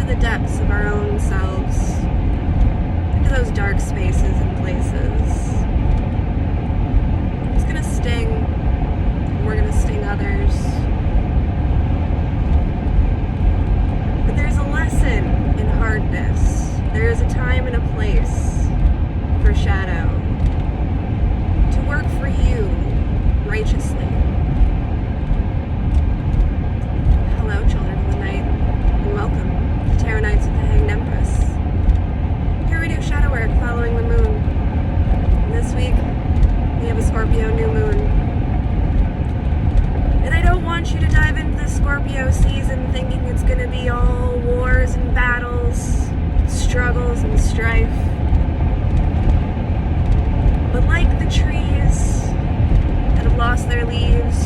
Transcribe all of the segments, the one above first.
the depths of our own selves, into those dark spaces and places. It's gonna sting, and we're gonna sting others. But there's a lesson in hardness. There is a time and a place for shadow to work for you righteously. Hello, children of the night, and welcome to Tarot Nights with the Hanged Empress. Here we do shadow work following the moon. And this week, we have a Scorpio new moon. And I don't want you to dive into the Scorpio season thinking it's going to be all wars and battles, struggles and strife. But like the trees that have lost their leaves,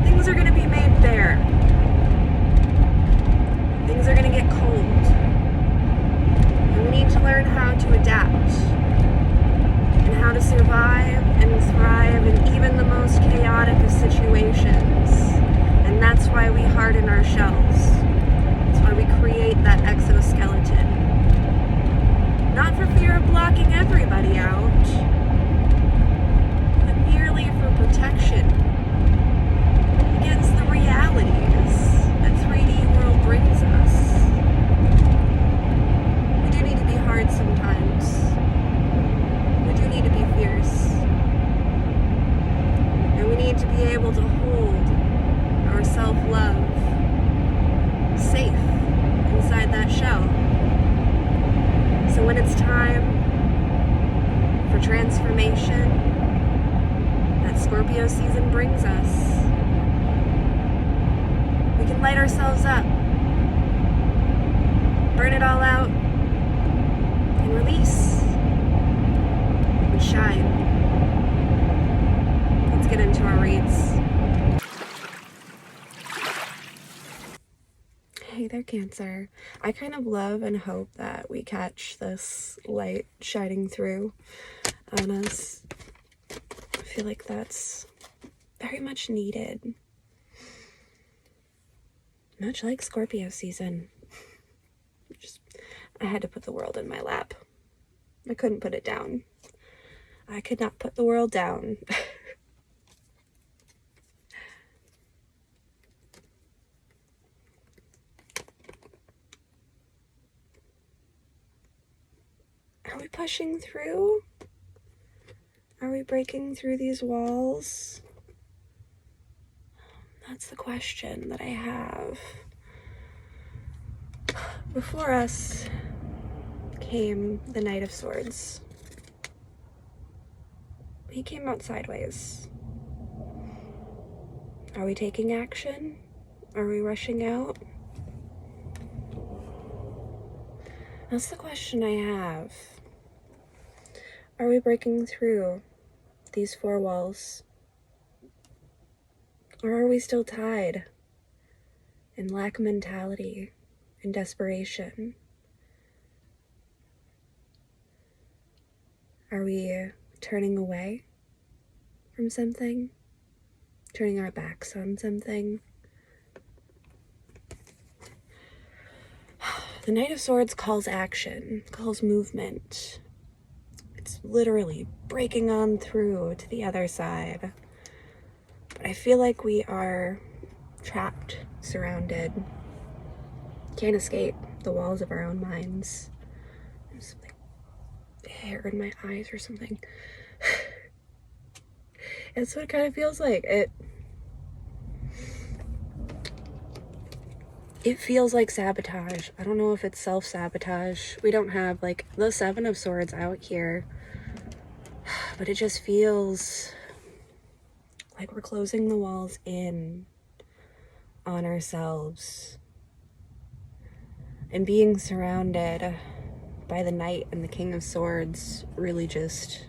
things are going to be made bare. Things are going to get cold. And we need to learn how to adapt and how to survive and thrive in even the most chaotic of situations. And that's why we harden our shells. That's why we create that exoskeleton. Not for fear of blocking everybody out, but merely for protection against the realities that 3D world brings us. We do need to be hard sometimes. We do need to be fierce. And we need to be able to hold our self-love safe inside that shell. So when it's time for transformation that Scorpio season brings us, we can light ourselves up, burn it all out, and release, and shine. Let's get into our reads. Hey there, Cancer. I kind of love and hope that we catch this light shining through on us. I feel like that's very much needed. Much like Scorpio season. I had to put the world in my lap. I couldn't put it down. I could not put the world down. Are we pushing through? Are we breaking through these walls? That's the question that I have. Before us came the Knight of Swords. He came out sideways. Are we taking action? Are we rushing out? That's the question I have. Are we breaking through these four walls? Or are we still tied in lack mentality and desperation? Are we turning away from something? Turning our backs on something? The Knight of Swords calls action, calls movement. It's literally breaking on through to the other side. But I feel like we are trapped, surrounded. Can't escape the walls of our own minds. There's something, hair in my eyes or something. That's what it kind of feels like. It feels like sabotage. I don't know if it's self-sabotage. We don't have like the Seven of Swords out here. But it just feels like we're closing the walls in on ourselves. And being surrounded by the Knight and the King of Swords really just...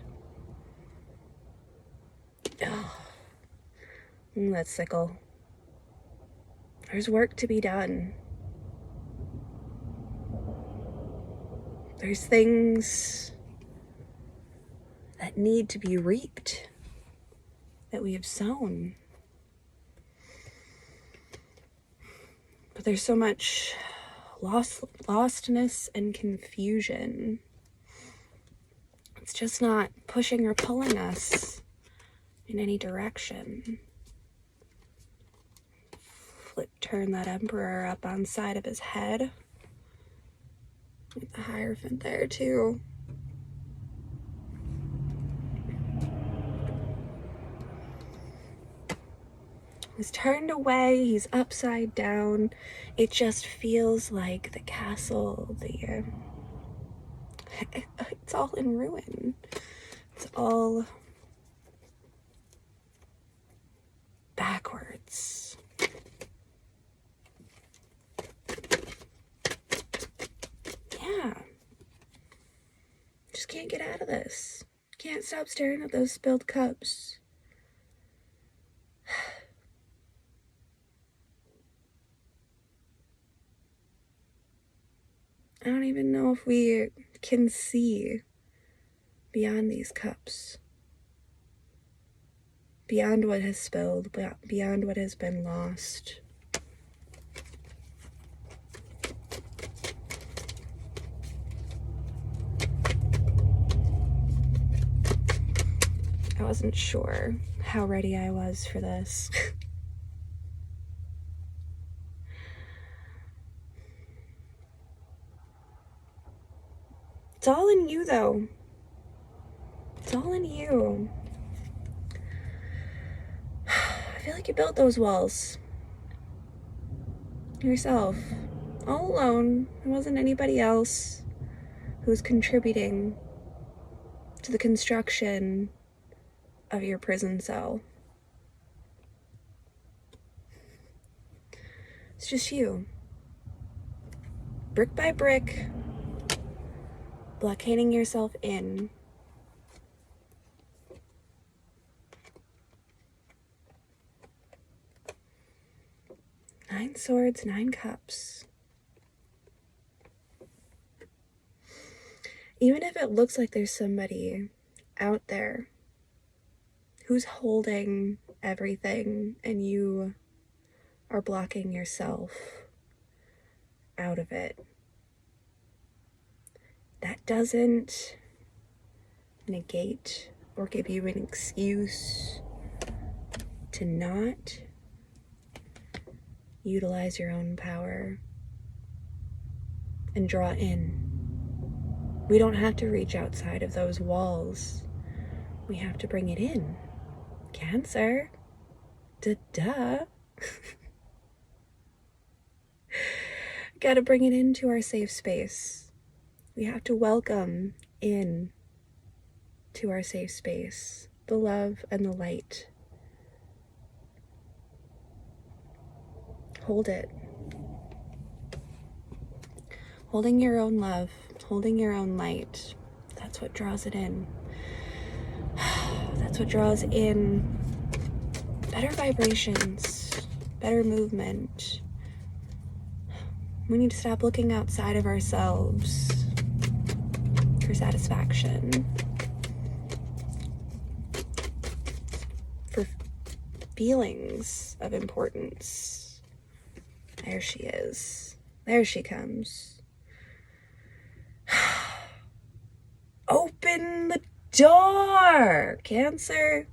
That's sickle. There's work to be done. There's things that need to be reaped, that we have sown. But there's so much lostness and confusion. It's just not pushing or pulling us in any direction. Turn that emperor up on side of his head. Get the Hierophant there too. He's turned away, he's upside down. It just feels like the castle, it's all in ruin. It's all backwards. Yeah. Just can't get out of this. Can't stop staring at those spilled cups. I don't even know if we can see beyond these cups. Beyond what has spilled, beyond what has been lost. I wasn't sure how ready I was for this. It's all in you, though. It's all in you. I feel like you built those walls yourself, all alone. It wasn't anybody else who was contributing to the construction of your prison cell. It's just you. Brick by brick, blockading yourself in. Nine swords, 9 cups. Even if it looks like there's somebody out there who's holding everything and you are blocking yourself out of it, that doesn't negate or give you an excuse to not utilize your own power and draw in. We don't have to reach outside of those walls. We have to bring it in. Cancer. Duh. Gotta bring it into our safe space. We have to welcome in to our safe space the love and the light. Hold it. Holding your own love, holding your own light, that's what draws it in. That's what draws in better vibrations, better movement. We need to stop looking outside of ourselves for satisfaction, for feelings of importance. There she is. There she comes. Open the door, Cancer.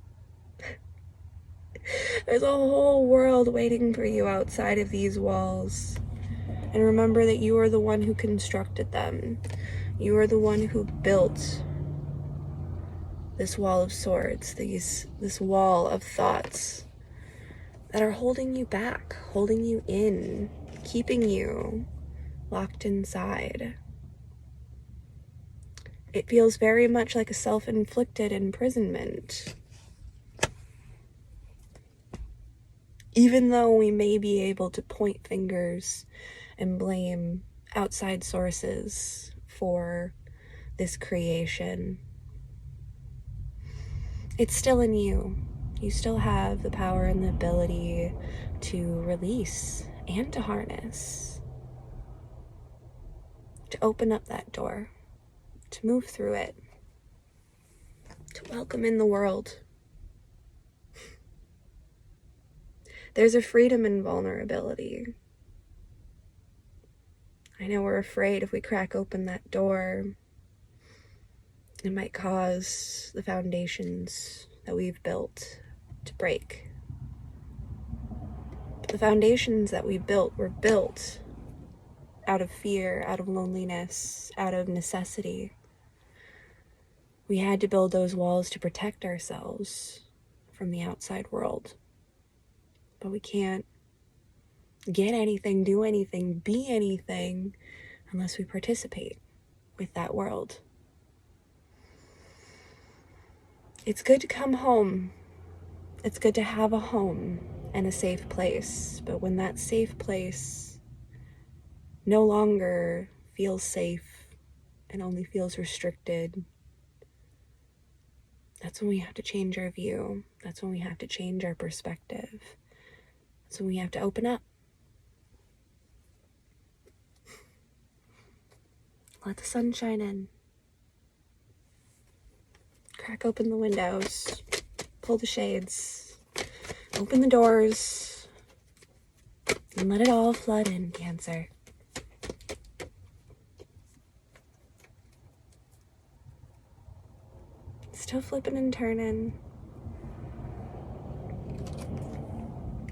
There's a whole world waiting for you outside of these walls. And remember that you are the one who constructed them. You are the one who built this wall of swords, this wall of thoughts that are holding you back, holding you in, keeping you locked inside. It feels very much like a self-inflicted imprisonment. Even though we may be able to point fingers and blame outside sources for this creation, it's still in you. You still have the power and the ability to release and to harness, to open up that door, to move through it, to welcome in the world. There's a freedom in vulnerability. I know we're afraid if we crack open that door, it might cause the foundations that we've built to break. But the foundations that we built were built out of fear, out of loneliness, out of necessity. We had to build those walls to protect ourselves from the outside world. But we can't get anything, do anything, be anything unless we participate with that world. It's good to come home. It's good to have a home and a safe place. But when that safe place no longer feels safe and only feels restricted, that's when we have to change our view. That's when we have to change our perspective. That's when we have to open up. Let the sun shine in. Crack open the windows. Pull the shades. Open the doors. And let it all flood in, Cancer. Still flipping and turning.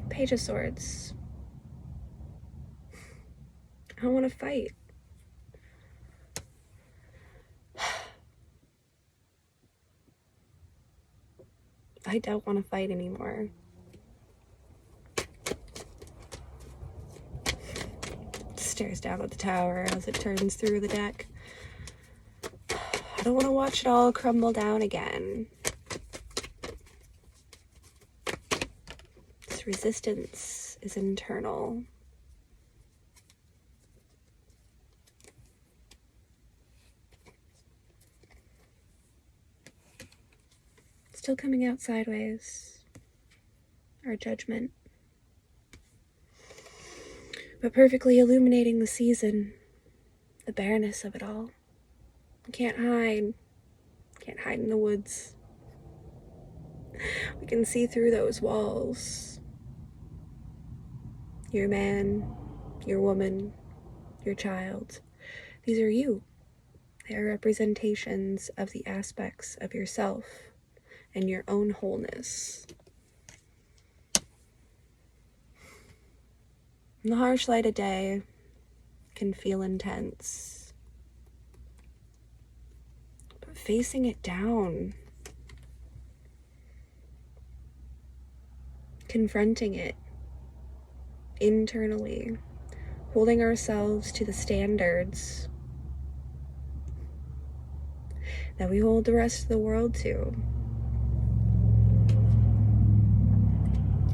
Page of Swords. I don't want to fight. I don't want to fight anymore. Stares down at the tower as it turns through the deck. I don't want to watch it all crumble down again. This resistance is internal. Still coming out sideways. Our judgment. But perfectly illuminating the season. The bareness of it all. We can't hide. Can't hide in the woods. We can see through those walls. Your man, your woman, your child. These are you. They are representations of the aspects of yourself and your own wholeness. And the harsh light of day can feel intense. But facing it down, confronting it internally, holding ourselves to the standards that we hold the rest of the world to.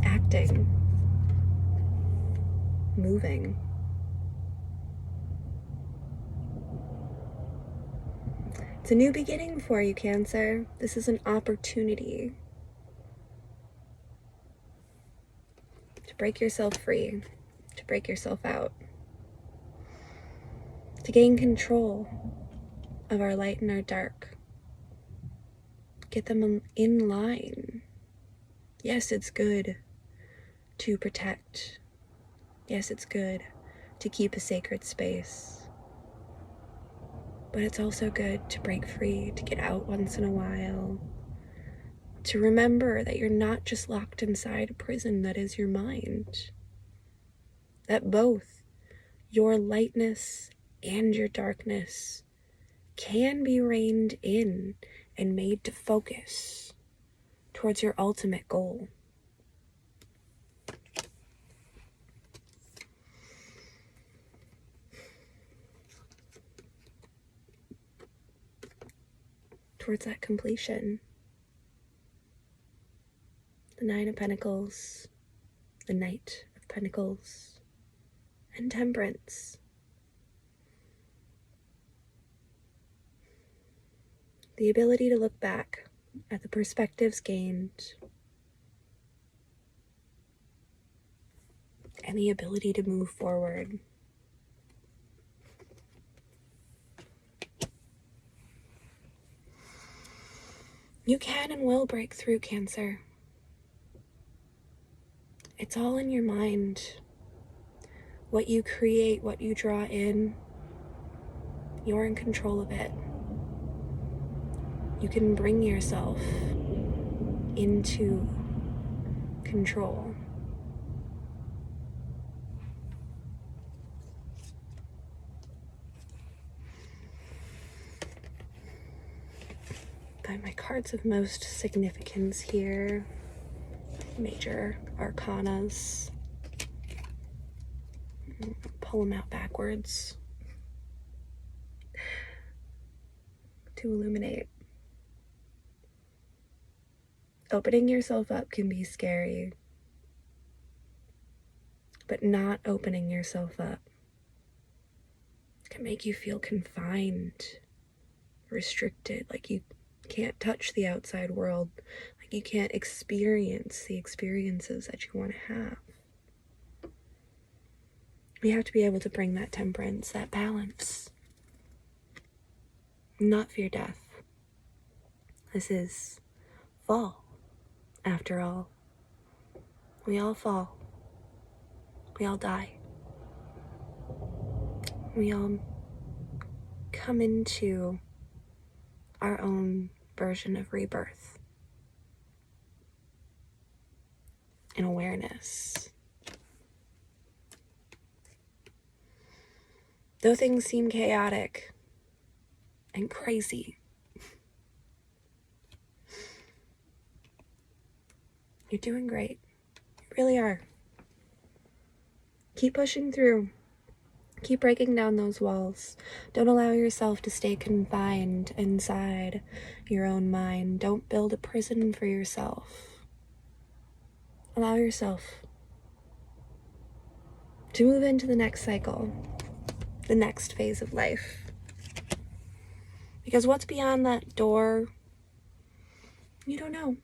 Acting, moving. It's a new beginning for you, Cancer. This is an opportunity to break yourself free, to break yourself out, to gain control of our light and our dark. Get them in line. Yes, it's good to protect. Yes, it's good to keep a sacred space. But it's also good to break free, to get out once in a while, to remember that you're not just locked inside a prison that is your mind. That both your lightness and your darkness can be reined in and made to focus towards your ultimate goal. Towards that completion. The Nine of Pentacles, the Knight of Pentacles, and Temperance. The ability to look back at the perspectives gained and the ability to move forward. You can and will break through, Cancer. It's all in your mind. What you create, what you draw in, you're in control of it. You can bring yourself into control. Got my cards of most significance here. Major arcanas. Pull them out backwards to illuminate. Opening yourself up can be scary, but not opening yourself up can make you feel confined, restricted, like you can't touch the outside world, like you can't experience the experiences that you want to have. We have to be able to bring that temperance, that balance. Not fear death. This is fall, after all. We all fall. We all die. We all come into our own version of rebirth and awareness. Though things seem chaotic and crazy, you're doing great. You really are. Keep pushing through. Keep breaking down those walls. Don't allow yourself to stay confined inside your own mind. Don't build a prison for yourself. Allow yourself to move into the next cycle, the next phase of life. Because what's beyond that door, you don't know.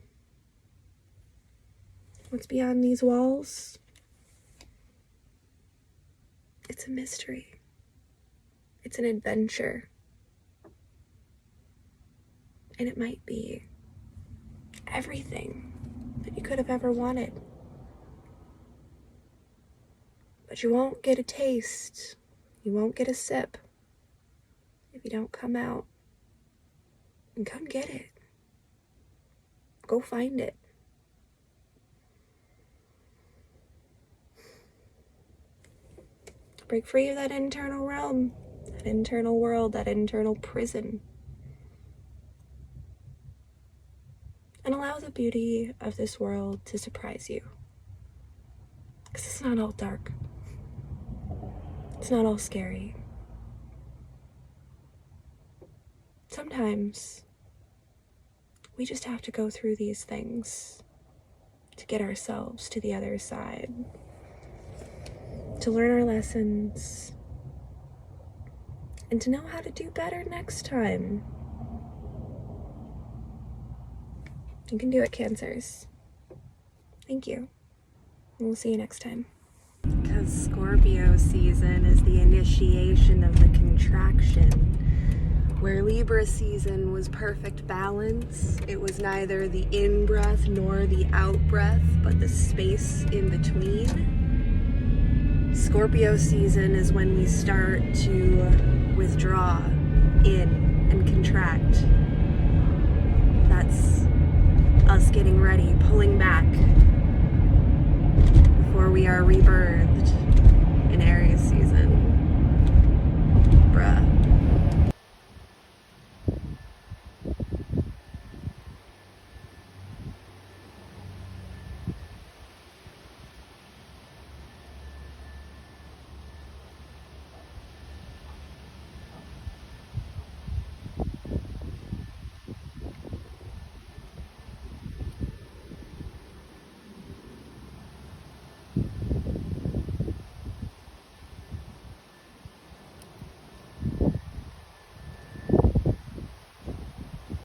What's beyond these walls, it's a mystery. It's an adventure. And it might be everything that you could have ever wanted. But you won't get a taste. You won't get a sip if you don't come out and come get it. Go find it. Break free of that internal realm, that internal world, that internal prison. And allow the beauty of this world to surprise you. Because it's not all dark. It's not all scary. Sometimes we just have to go through these things to get ourselves to the other side, to learn our lessons, and to know how to do better next time. You can do it, Cancers. Thank you. And we'll see you next time. Because Scorpio season is the initiation of the contraction, where Libra season was perfect balance. It was neither the in-breath nor the out-breath, but the space in between. Scorpio season is when we start to withdraw in and contract. That's us getting ready, pulling back before we are rebirthed in Aries season. Bruh.